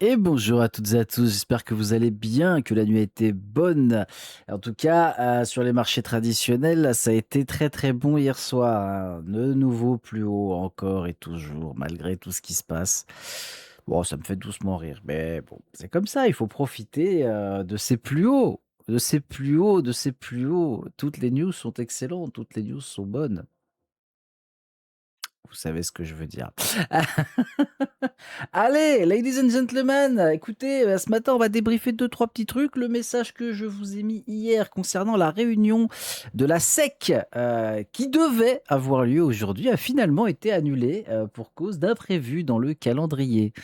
Et bonjour à toutes et à tous, j'espère que vous allez bien, que la nuit a été bonne. En tout cas, sur les marchés traditionnels, ça a été très, très bon hier soir, hein. De nouveau plus haut encore et toujours, malgré tout ce qui se passe. Bon, ça me fait doucement rire, mais bon, c'est comme ça, il faut profiter, de ces plus hauts, de ces plus hauts, de ces plus hauts. Toutes les news sont excellentes, toutes les news sont bonnes. Vous savez ce que je veux dire. Allez, ladies and gentlemen, écoutez, ce matin, on va débriefer deux-trois petits trucs. Le message que je vous ai mis hier concernant la réunion de la SEC, qui devait avoir lieu aujourd'hui, a finalement été annulé, pour cause d'imprévu dans le calendrier.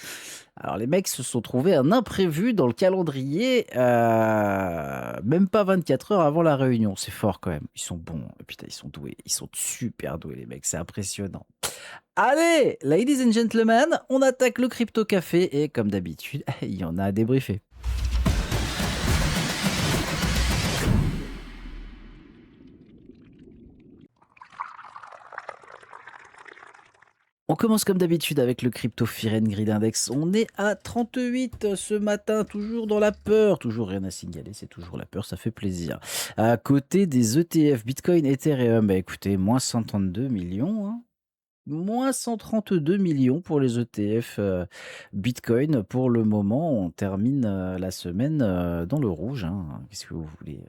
Alors les mecs se sont trouvés un imprévu dans le calendrier, même pas 24 heures avant la réunion. C'est fort quand même. Ils sont bons. Putain, ils sont doués. Ils sont super doués les mecs, c'est impressionnant. Allez, ladies and gentlemen, on attaque le crypto café et comme d'habitude, il y en a à débriefer. On commence comme d'habitude avec le crypto Fear and Greed Index. On est à 38 ce matin, toujours dans la peur, toujours rien à signaler, c'est toujours la peur, ça fait plaisir. À côté des ETF Bitcoin, Ethereum, bah écoutez, moins 132 millions, hein. Moins 132 millions pour les ETF Bitcoin. Pour le moment, on termine la semaine dans le rouge, hein. Qu'est-ce que vous voulez?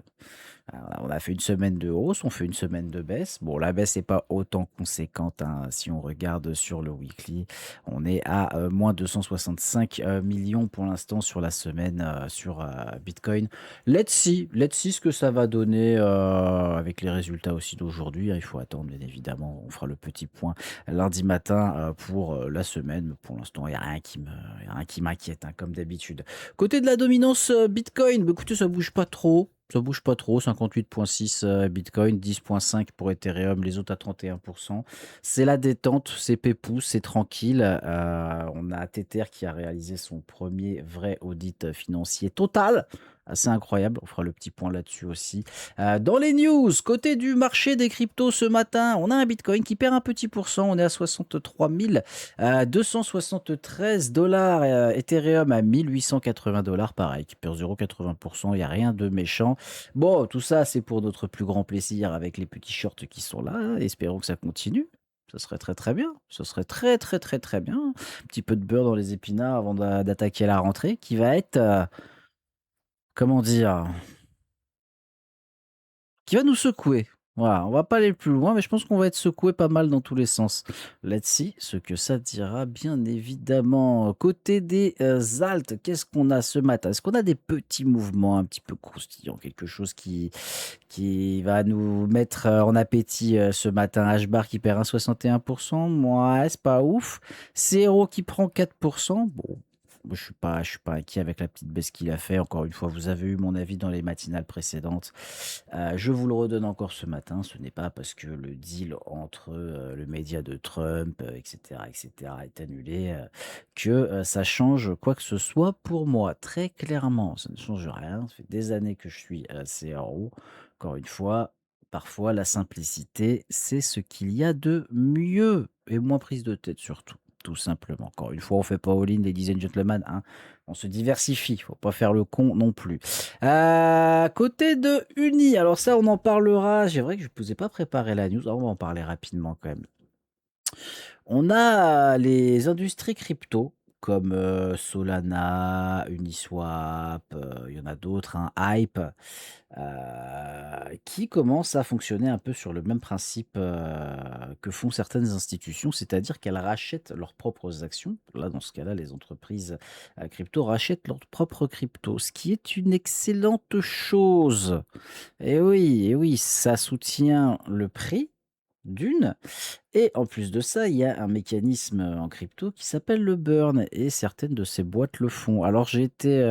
On a fait une semaine de hausse, on fait une semaine de baisse. Bon, la baisse n'est pas autant conséquente, hein, si on regarde sur le weekly. On est à moins 265 millions pour l'instant sur la semaine sur Bitcoin. Let's see ce que ça va donner avec les résultats aussi d'aujourd'hui, hein. Il faut attendre, bien évidemment. On fera le petit point lundi matin pour la semaine. Mais pour l'instant, il n'y a rien y a rien qui m'inquiète, hein, comme d'habitude. Côté de la dominance Bitcoin, bah, écoutez, ça bouge pas trop. Ça bouge pas trop, 58,6 Bitcoin, 10,5 pour Ethereum, les autres à 31%. C'est la détente, c'est pépou, c'est tranquille. On a Tether qui a réalisé son premier vrai audit financier total. Assez incroyable, on fera le petit point là-dessus aussi. Dans les news, côté du marché des cryptos ce matin, on a un Bitcoin qui perd un petit pourcent, on est à 63 273 dollars, Ethereum à 1880 dollars, pareil, qui perd 0,80%, il n'y a rien de méchant. Bon, tout ça, c'est pour notre plus grand plaisir avec les petits shorts qui sont là, hein. Espérons que ça continue. Ce serait très très bien. Ce serait très très très très bien. Un petit peu de beurre dans les épinards avant d'attaquer la rentrée qui va être, comment dire, qui va nous secouer. Voilà, on va pas aller plus loin, mais je pense qu'on va être secoué pas mal dans tous les sens. Let's see ce que ça dira, bien évidemment. Côté des alts, qu'est-ce qu'on a ce matin? Est-ce qu'on a des petits mouvements un petit peu croustillants, quelque chose qui va nous mettre en appétit ce matin? H-bar qui perd 1,61%, moi, c'est pas ouf. Zéro qui prend 4%. Bon, moi, je suis pas inquiet avec la petite baisse qu'il a fait. Encore une fois, vous avez eu mon avis dans les matinales précédentes. Je vous le redonne encore ce matin, ce n'est pas parce que le deal entre, le média de Trump, et cetera est annulé, que, ça change quoi que ce soit pour moi. Très clairement, ça ne change rien. Ça fait des années que je suis, CRO. Encore une fois, parfois la simplicité, c'est ce qu'il y a de mieux et moins prise de tête surtout, tout simplement. Encore une fois, on fait pas all-in ladies and gentlemen, hein. On se diversifie, faut pas faire le con non plus. Côté de Uni, alors ça, on en parlera. C'est vrai que je ne vous ai pas préparé la news. Ah, on va en parler rapidement quand même. On a les industries crypto comme Solana, Uniswap, il y en a d'autres, hein, Hype, qui commencent à fonctionner un peu sur le même principe que font certaines institutions, c'est-à-dire qu'elles rachètent leurs propres actions. Là, dans ce cas-là, les entreprises crypto rachètent leurs propres cryptos, ce qui est une excellente chose. Et oui, ça soutient le prix d'une. Et en plus de ça, il y a un mécanisme en crypto qui s'appelle le burn et certaines de ces boîtes le font. Alors j'ai été,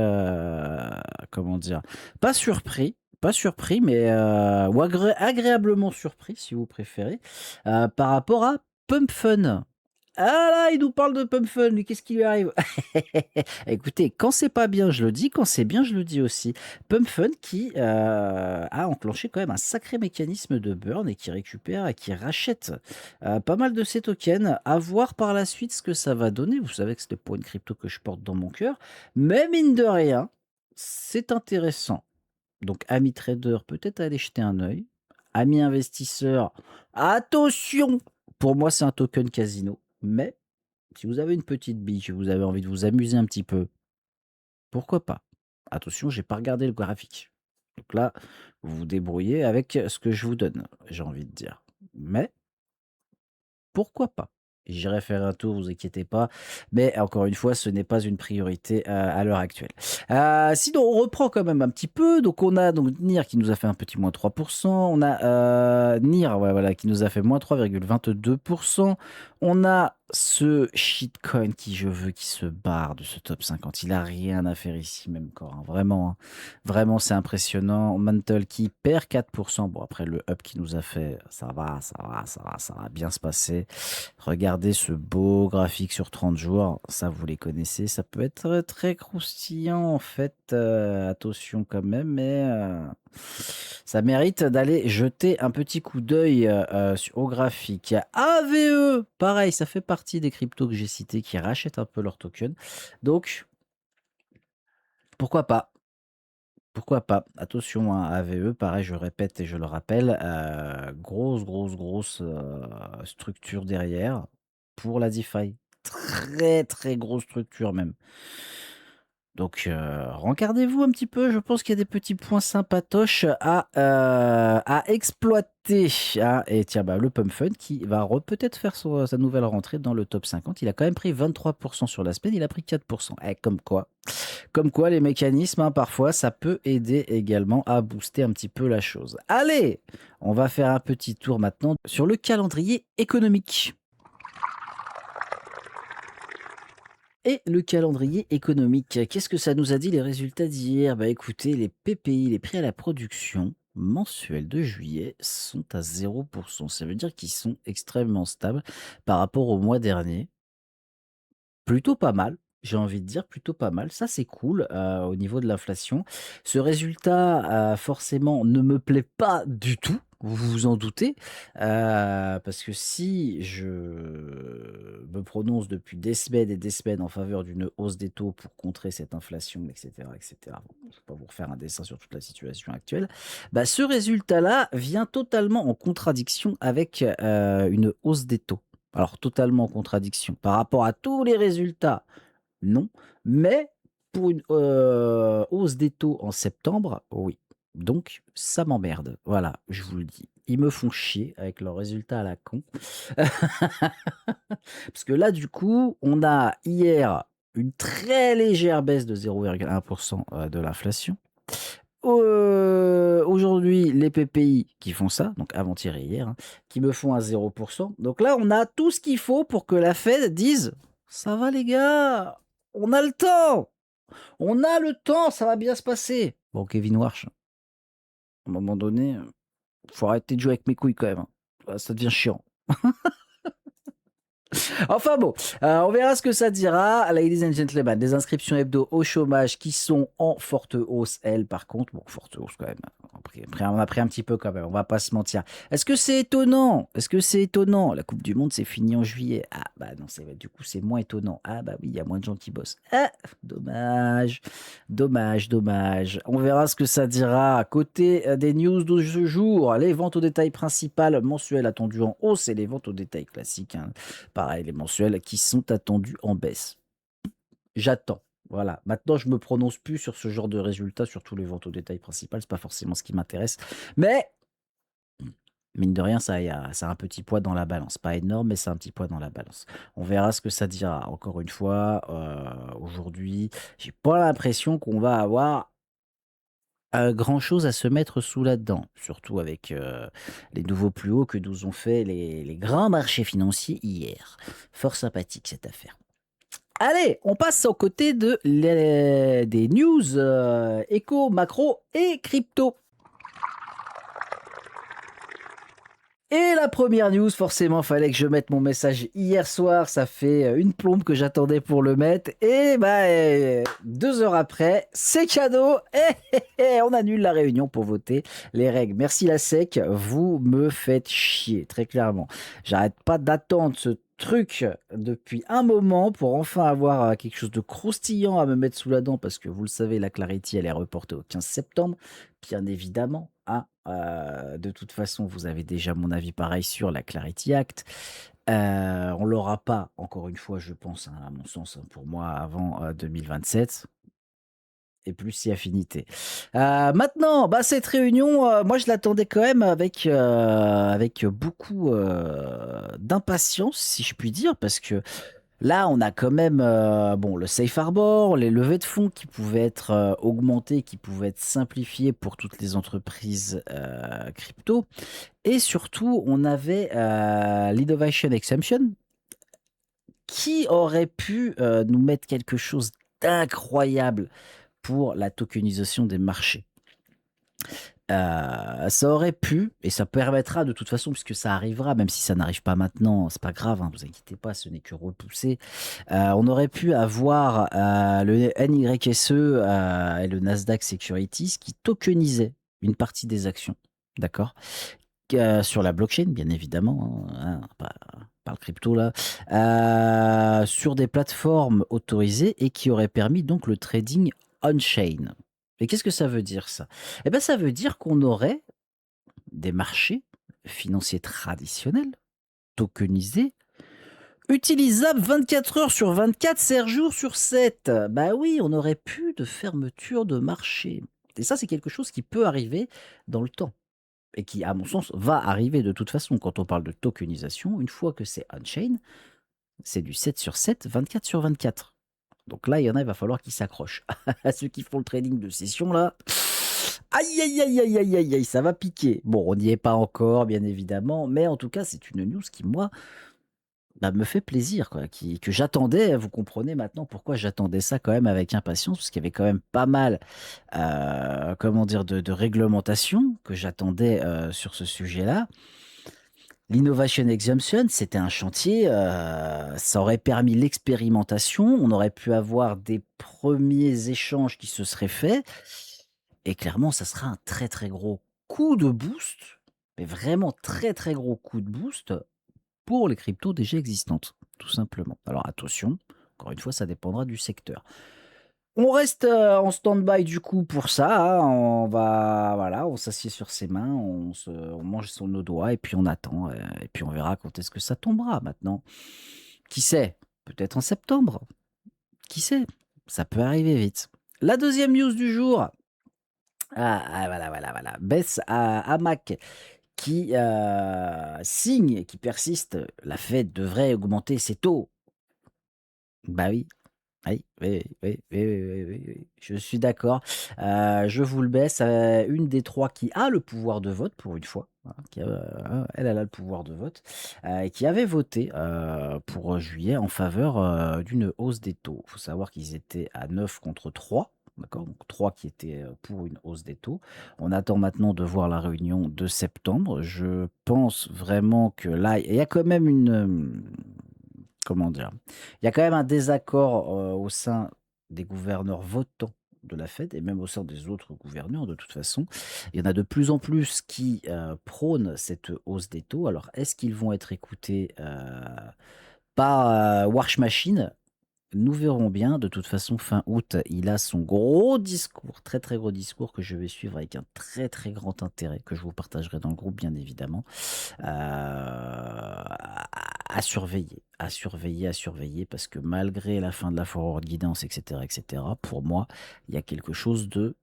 comment dire? Pas surpris, mais ou agréablement surpris si vous préférez, par rapport à Pump Fun. Ah là, il nous parle de Pump Fun, lui, qu'est-ce qui lui arrive? Écoutez, quand c'est pas bien, je le dis, quand c'est bien, je le dis aussi. Pump Fun qui a enclenché quand même un sacré mécanisme de burn et qui récupère et qui rachète pas mal de ses tokens. À voir par la suite ce que ça va donner. Vous savez que c'était pas une crypto que je porte dans mon cœur, mais mine de rien, c'est intéressant. Donc, amis traders, peut-être aller jeter un œil. Amis investisseurs, attention! Pour moi, c'est un token casino, mais si vous avez une petite bille, que vous avez envie de vous amuser un petit peu, pourquoi pas? Attention, j'ai pas regardé le graphique. Donc là, vous vous débrouillez avec ce que je vous donne, j'ai envie de dire. Mais pourquoi pas? J'irai faire un tour, vous inquiétez pas, mais encore une fois, ce n'est pas une priorité, à l'heure actuelle. Sinon, on reprend quand même un petit peu, donc on a donc NIR qui nous a fait un petit moins 3. On a, NIR, ouais, voilà, qui nous a fait moins 3,22. On a ce shitcoin qui je veux qui se barre de ce top 50. Il a rien à faire ici même encore, hein, vraiment, hein. Vraiment, c'est impressionnant. Mantle qui perd 4. Bon, après le up qui nous a fait, ça va bien se passer. Regardez ce beau graphique sur 30 jours, ça vous les connaissez, ça peut être très croustillant en fait, attention quand même, mais ça mérite d'aller jeter un petit coup d'œil au graphique. AVE, pareil, ça fait partie des cryptos que j'ai cités qui rachètent un peu leurs tokens. Donc, pourquoi pas? Pourquoi pas? Attention, hein, AVE, pareil, je répète et je le rappelle, grosse, structure derrière pour la DeFi. Très, très grosse structure même. Donc, rencardez-vous un petit peu, je pense qu'il y a des petits points sympatoches à exploiter, hein. Et tiens, bah, le Pump Fun qui va peut-être faire sa nouvelle rentrée dans le top 50. Il a quand même pris 23 sur la semaine, il a pris 4. Eh, comme quoi les mécanismes, hein, parfois, ça peut aider également à booster un petit peu la chose. Allez, on va faire un petit tour maintenant sur le calendrier économique. Et le calendrier économique, qu'est-ce que ça nous a dit les résultats d'hier? Bah écoutez, les PPI, les prix à la production mensuels de juillet sont à 0%. Ça veut dire qu'ils sont extrêmement stables par rapport au mois dernier. Plutôt pas mal, j'ai envie de dire plutôt pas mal. Ça, c'est cool, au niveau de l'inflation. Ce résultat, forcément ne me plaît pas du tout, vous vous en doutez, parce que si je me prononce depuis des semaines et des semaines en faveur d'une hausse des taux pour contrer cette inflation et cetera, bon, je ne vais pas vous refaire un dessin sur toute la situation actuelle. Bah, ce résultat-là vient totalement en contradiction avec, une hausse des taux. Alors totalement en contradiction par rapport à tous les résultats, non, mais pour une, hausse des taux en septembre, oui. Donc ça m'emmerde, voilà, je vous le dis. Ils me font chier avec leurs résultats à la con. Parce que là, du coup, on a hier une très légère baisse de 0,1 de l'inflation. Aujourd'hui, les PPI qui font ça, donc avant-hier et hier, hein, qui me font à 0%. Donc là, on a tout ce qu'il faut pour que la Fed dise: «Ça va les gars, on a le temps! On a le temps, ça va bien se passer!» Bon, Kevin Warsh, à un moment donné, faut arrêter de jouer avec mes couilles quand même, hein. Ça devient chiant. Enfin bon, on verra ce que ça dira. Ladies and gentlemen, des inscriptions hebdo au chômage qui sont en forte hausse, elles, par contre. Bon, forte hausse quand même. Après, on a pris un petit peu quand même, on va pas se mentir. Est-ce que c'est étonnant? Est-ce que c'est étonnant? La Coupe du Monde, c'est fini en juillet. Ah, bah non, du coup, c'est moins étonnant. Ah, bah oui, il y a moins de gens qui bossent. Ah, dommage. Dommage, dommage. On verra ce que ça dira. Côté des news de ce jour, les ventes au détail principales mensuelles attendues en hausse et les ventes au détail classiques, hein. Pareil, les mensuels qui sont attendus en baisse. J'attends. Voilà. Maintenant, je me prononce plus sur ce genre de résultats, surtout les ventes au détail principales. C'est pas forcément ce qui m'intéresse. Mais, mine de rien, ça a un petit poids dans la balance. Pas énorme, mais c'est un petit poids dans la balance. On verra ce que ça dira. Encore une fois, aujourd'hui, j'ai pas l'impression qu'on va avoir grand chose à se mettre sous la dent, surtout avec les nouveaux plus hauts que nous ont fait les grands marchés financiers hier. Fort sympathique cette affaire. Allez, on passe aux côtés des news éco, macro et crypto. Et la première news, forcément, fallait que je mette mon message hier soir. Ça fait une plombe que j'attendais pour le mettre. Et bah, 2 heures après, c'est cadeau. Et on annule la réunion pour voter les règles. Merci la SEC, vous me faites chier, très clairement. J'arrête pas d'attendre ce truc depuis un moment pour enfin avoir quelque chose de croustillant à me mettre sous la dent parce que vous le savez, la Clarity, elle est reportée au 15 septembre, bien évidemment, hein. De toute façon, vous avez déjà mon avis pareil sur la Clarity Act. On l'aura pas, encore une fois, je pense, hein, à mon sens, hein, pour moi, avant 2027 et plus si affinité. Maintenant, bah, cette réunion, moi je l'attendais quand même avec beaucoup d'impatience, si je puis dire, parce que là, on a quand même bon, le safe harbor, les levées de fonds qui pouvaient être augmentées, qui pouvaient être simplifiées pour toutes les entreprises crypto. Et surtout, on avait l'innovation exemption qui aurait pu nous mettre quelque chose d'incroyable pour la tokenisation des marchés. Ça aurait pu, et ça permettra de toute façon, puisque ça arrivera, même si ça n'arrive pas maintenant, c'est pas grave, hein, vous inquiétez pas, ce n'est que repoussé. On aurait pu avoir le NYSE et le Nasdaq Securities qui tokenisaient une partie des actions, d'accord? Sur la blockchain, bien évidemment, hein, pas le crypto là, sur des plateformes autorisées et qui auraient permis donc le trading on-chain. Et qu'est-ce que ça veut dire ça? Eh ben, ça veut dire qu'on aurait des marchés financiers traditionnels, tokenisés, utilisables 24 heures sur 24, 7 jours sur 7. Bah oui, on aurait plus de fermeture de marché. Et ça, c'est quelque chose qui peut arriver dans le temps et qui, à mon sens, va arriver de toute façon quand on parle de tokenisation. Une fois que c'est on-chain, c'est du 7 sur 7, 24 sur 24. Donc là, il y en a, il va falloir qu'ils s'accrochent. À ceux qui font le trading de session, là, aïe, aïe, aïe, aïe, aïe, aïe, aïe, ça va piquer. Bon, on n'y est pas encore, bien évidemment, mais en tout cas, c'est une news qui, moi, bah, me fait plaisir, quoi, que j'attendais. Vous comprenez maintenant pourquoi j'attendais ça quand même avec impatience, parce qu'il y avait quand même pas mal, comment dire, de réglementations que j'attendais sur ce sujet-là. L'innovation exemption, c'était un chantier, ça aurait permis l'expérimentation, on aurait pu avoir des premiers échanges qui se seraient faits et clairement, ça sera un très, très gros coup de boost, mais vraiment très, très gros coup de boost pour les cryptos déjà existantes, tout simplement. Alors attention, encore une fois, ça dépendra du secteur. On reste, en stand-by du coup pour ça, hein. On va voilà, on s'assied sur ses mains, on mange sur nos doigts et puis on attend, et puis on verra quand est-ce que ça tombera maintenant. Qui sait? Peut-être en septembre, qui sait? Ça peut arriver vite. La deuxième news du jour, voilà, voilà, voilà. Baisse à Mac qui, signe, qui persiste. La Fed devrait augmenter ses taux. Bah oui. Oui, oui, oui, oui, oui, oui, oui, oui, je suis d'accord. Je vous le baisse, une des 3 qui a le pouvoir de vote pour une fois, voilà, elle, elle a le pouvoir de vote, et qui avait voté, pour, juillet en faveur, d'une hausse des taux. Il faut savoir qu'ils étaient à 9 contre 3, d'accord? Donc 3 qui étaient, pour une hausse des taux. On attend maintenant de voir la réunion de septembre. Je pense vraiment que là, il y a quand même comment dire? Il y a quand même un désaccord, au sein des gouverneurs votants de la Fed et même au sein des autres gouverneurs de toute façon. Il y en a de plus en plus qui, prônent cette hausse des taux. Alors est-ce qu'ils vont être écoutés, par, Wash Machine? Nous verrons bien. De toute façon, fin août, il a son gros discours, très, très gros discours que je vais suivre avec un très, très grand intérêt, que je vous partagerai dans le groupe, bien évidemment. À surveiller, à surveiller, à surveiller, parce que malgré la fin de la forward guidance, et cetera, pour moi, il y a quelque chose de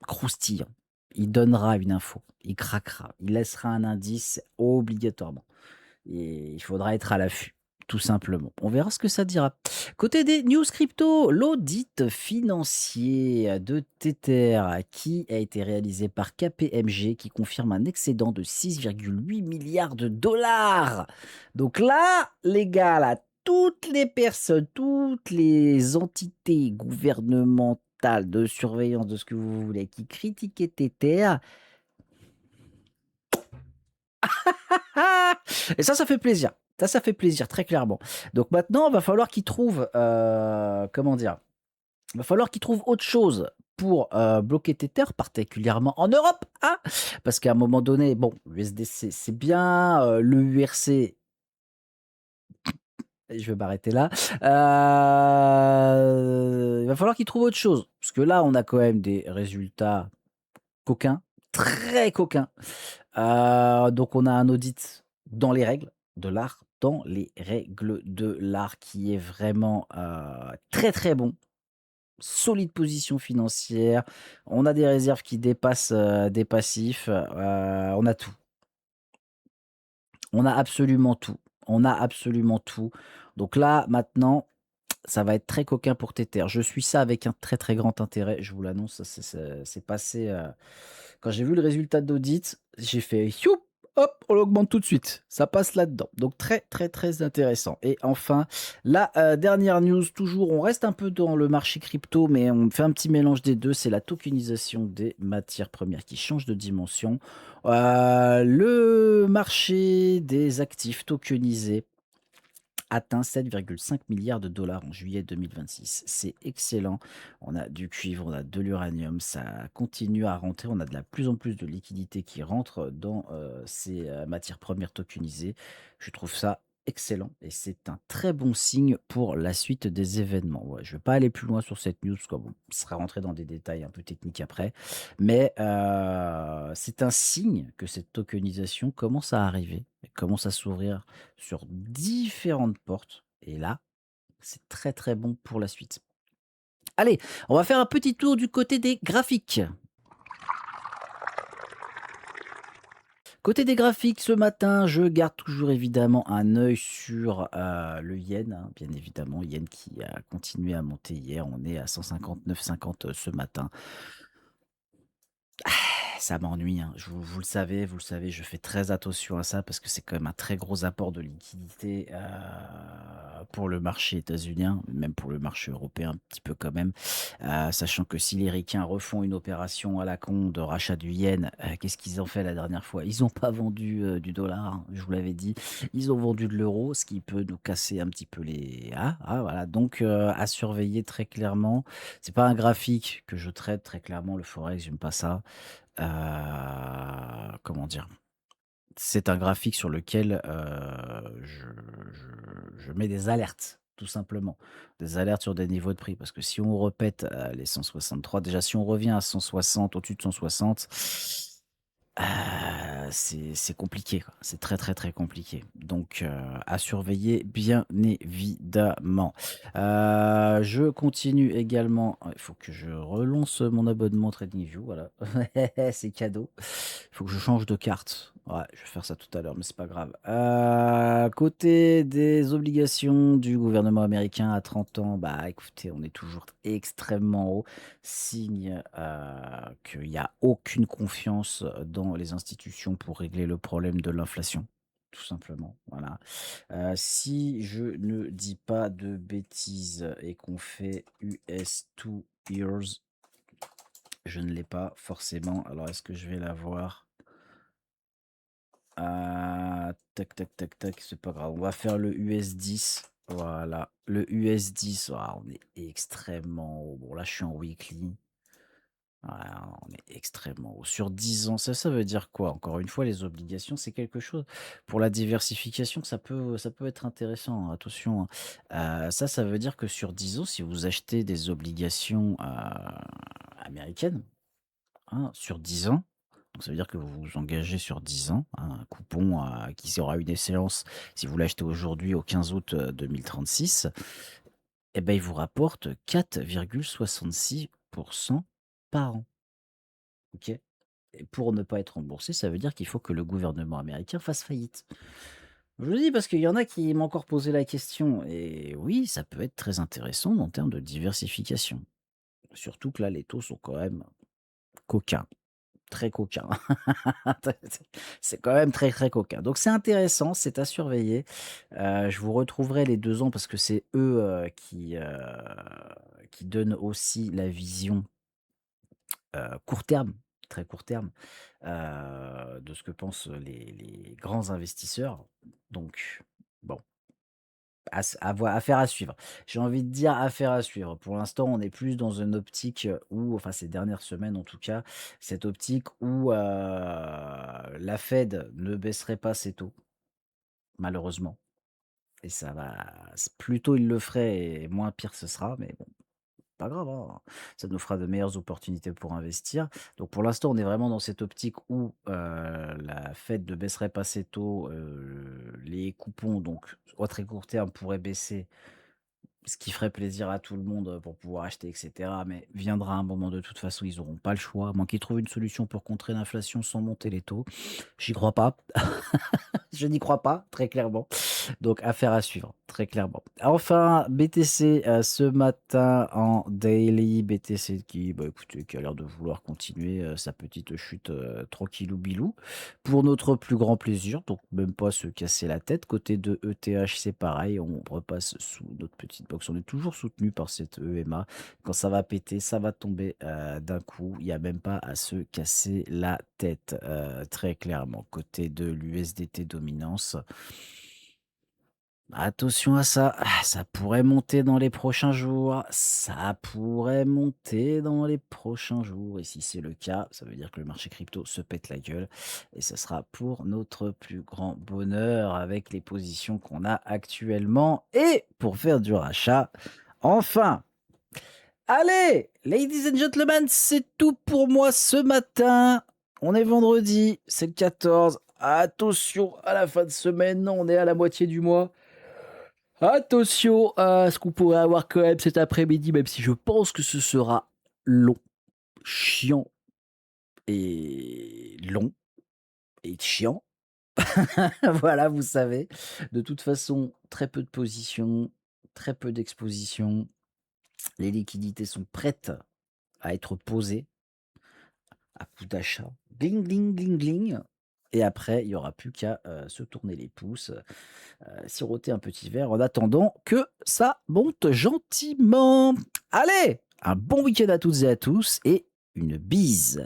croustillant. Il donnera une info, il craquera, il laissera un indice obligatoirement. Et il faudra être à l'affût, tout simplement. On verra ce que ça dira. Côté des news crypto, l'audit financier de Tether qui a été réalisé par KPMG qui confirme un excédent de 6,8 milliards de dollars. Donc là, les gars, là, toutes les personnes, toutes les entités gouvernementales de surveillance de ce que vous voulez qui critiquaient Tether, Et ça fait plaisir. Ça fait plaisir, très clairement. Donc maintenant, il va falloir qu'ils trouvent, comment dire? Il va falloir qu'ils trouvent autre chose pour, bloquer Tether, particulièrement en Europe, hein! Parce qu'à un moment donné, bon, l'USDC, c'est bien, le URC, je vais m'arrêter là. Il va falloir qu'ils trouvent autre chose. Parce que là, on a quand même des résultats coquins, très coquins. Donc on a un audit dans les règles de l'art, dans les règles de l'art qui est vraiment, très, très bon. Solide position financière, on a des réserves qui dépassent, des passifs, on a tout. On a absolument tout. On a absolument tout. Donc là, maintenant, ça va être très coquin pour Tether. Je suis ça avec un très, très grand intérêt, je vous l'annonce, ça c'est passé, quand j'ai vu le résultat d'audit, j'ai fait: «Youp! Hop, on l'augmente tout de suite». Ça passe là-dedans. Donc très, très, très intéressant et enfin, la, dernière news, toujours, on reste un peu dans le marché crypto, mais on fait un petit mélange des 2. C'est la tokenisation des matières premières qui change de dimension. Le marché des actifs tokenisés atteint 7,5 milliards de dollars en juillet 2026. C'est excellent. On a du cuivre, on a de l'uranium, ça continue à rentrer. On a de la plus en plus de liquidités qui rentrent dans ces matières premières tokenisées. Je trouve ça excellent et c'est un très bon signe pour la suite des événements. Ouais, je ne vais pas aller plus loin sur cette news, parce que bon, on sera rentré dans des détails un peu techniques après, mais c'est un signe que cette tokenisation commence à arriver, et commence à s'ouvrir sur différentes portes et là, c'est très, très bon pour la suite. Allez, on va faire un petit tour du côté des graphiques. Côté des graphiques, ce matin, je garde toujours évidemment un œil sur, le yen, hein, bien évidemment, yen qui a continué à monter hier. On est à 159,50 ce matin. Ça m'ennuie, hein. Vous le savez, je fais très attention à ça parce que c'est quand même un très gros apport de liquidité, pour le marché états-unien, même pour le marché européen un petit peu quand même. Sachant que si les ricains refont une opération à la con de rachat du yen, qu'est-ce qu'ils ont fait la dernière fois? Ils ont pas vendu, du dollar, hein, je vous l'avais dit. Ils ont vendu de l'euro, ce qui peut nous casser un petit peu les voilà, donc à surveiller très clairement. C'est pas un graphique que je traite très clairement, le forex, j'aime pas ça. Comment dire? C'est un graphique sur lequel, je mets des alertes, tout simplement. Des alertes sur des niveaux de prix parce que si on répète, les 163, déjà si on revient à 160, au-dessus de 160, c'est compliqué, quoi. C'est très, très, très compliqué. Donc, à surveiller bien évidemment. Je continue également, il faut que je relance mon abonnement TradingView, voilà. C'est cadeau. Il faut que je change de carte. Ouais, je vais faire ça tout à l'heure, mais c'est pas grave. Côté des obligations du gouvernement américain à 30 ans, bah, écoutez, on est toujours extrêmement haut. Signe, qu'il y a aucune confiance, dans les institutions pour régler le problème de l'inflation, tout simplement, voilà. Si je ne dis pas de bêtises et qu'on fait US 2 years, je ne l'ai pas forcément. Alors est-ce que je vais l'avoir? Tac, tac, tac, tac, c'est pas grave. On va faire le US 10. Voilà, le US 10. On est extrêmement haut. Bon, là, je suis en weekly. Voilà, on est extrêmement haut. Sur 10 ans, ça veut dire quoi? Encore une fois, les obligations, c'est quelque chose pour la diversification, ça peut être intéressant, hein, attention, hein. Ça veut dire que sur 10 ans, si vous achetez des obligations, américaines, hein, sur 10 ans, donc ça veut dire que vous vous engagez sur 10 ans, hein, un coupon, qui aura une échéance si vous l'achetez aujourd'hui au 15 août, 2036, et ben il vous rapporte 4,66 par an, OK? Et pour ne pas être remboursé, ça veut dire qu'il faut que le gouvernement américain fasse faillite. Je le dis parce qu'il y en a qui m'ont encore posé la question et oui, ça peut être très intéressant en termes de diversification. Surtout que là, les taux sont quand même coquins, très coquins. C'est quand même très, très coquin. Donc c'est intéressant, c'est à surveiller. Je vous retrouverai les 2 ans parce que c'est eux, qui donnent aussi la vision, court terme. très court terme, de ce que pensent les grands investisseurs. Donc bon, affaire à suivre. J'ai envie de dire affaire à suivre. Pour l'instant, on est plus dans une optique, où enfin ces dernières semaines en tout cas, cette optique où, la Fed ne baisserait pas ses taux, malheureusement, et ça va plus tôt il le ferait et moins pire ce sera, mais bon, pas grave, hein, ça nous fera de meilleures opportunités pour investir. Donc pour l'instant, on est vraiment dans cette optique où, la Fed ne baisserait pas ses taux, les coupons donc à très court terme pourraient baisser, ce qui ferait plaisir à tout le monde, pour pouvoir acheter et cetera, mais viendra un moment de toute façon, ils n'auront pas le choix, à moins qu'ils trouvent une solution pour contrer l'inflation sans monter les taux. J'y crois pas. Je n'y crois pas, très clairement. Donc affaire à suivre, très clairement. Enfin, BTC, ce matin en daily, BTC qui, bah, écoutez, qui a l'air de vouloir continuer, sa petite chute, tranquillou bilou, pour notre plus grand plaisir, donc même pas se casser la tête. Côté de ETH, c'est pareil, on repasse sous notre petite box. On est toujours soutenu par cette EMA. Quand ça va péter, ça va tomber, d'un coup. Il y a même pas à se casser la tête, très clairement. Côté de l'USDT dominance, attention à ça, ça pourrait monter dans les prochains jours, ça pourrait monter dans les prochains jours et si c'est le cas, ça veut dire que le marché crypto se pète la gueule et ce sera pour notre plus grand bonheur avec les positions qu'on a actuellement et pour faire du rachat, enfin! Allez, ladies and gentlemen, c'est tout pour moi ce matin. On est vendredi, c'est le 14. Attention à la fin de semaine, on est à la moitié du mois. Attention à ce qu'on pourrait avoir quand même cet après-midi, même si je pense que ce sera long, chiant et long et chiant. Voilà, vous savez. De toute façon, très peu de positions, très peu d'expositions. Les liquidités sont prêtes à être posées à coup d'achat. Gling, gling, gling, gling. Et après, il y aura plus qu'à se tourner les pouces, siroter un petit verre en attendant que ça monte gentiment. Allez, un bon week-end à toutes et à tous et une bise.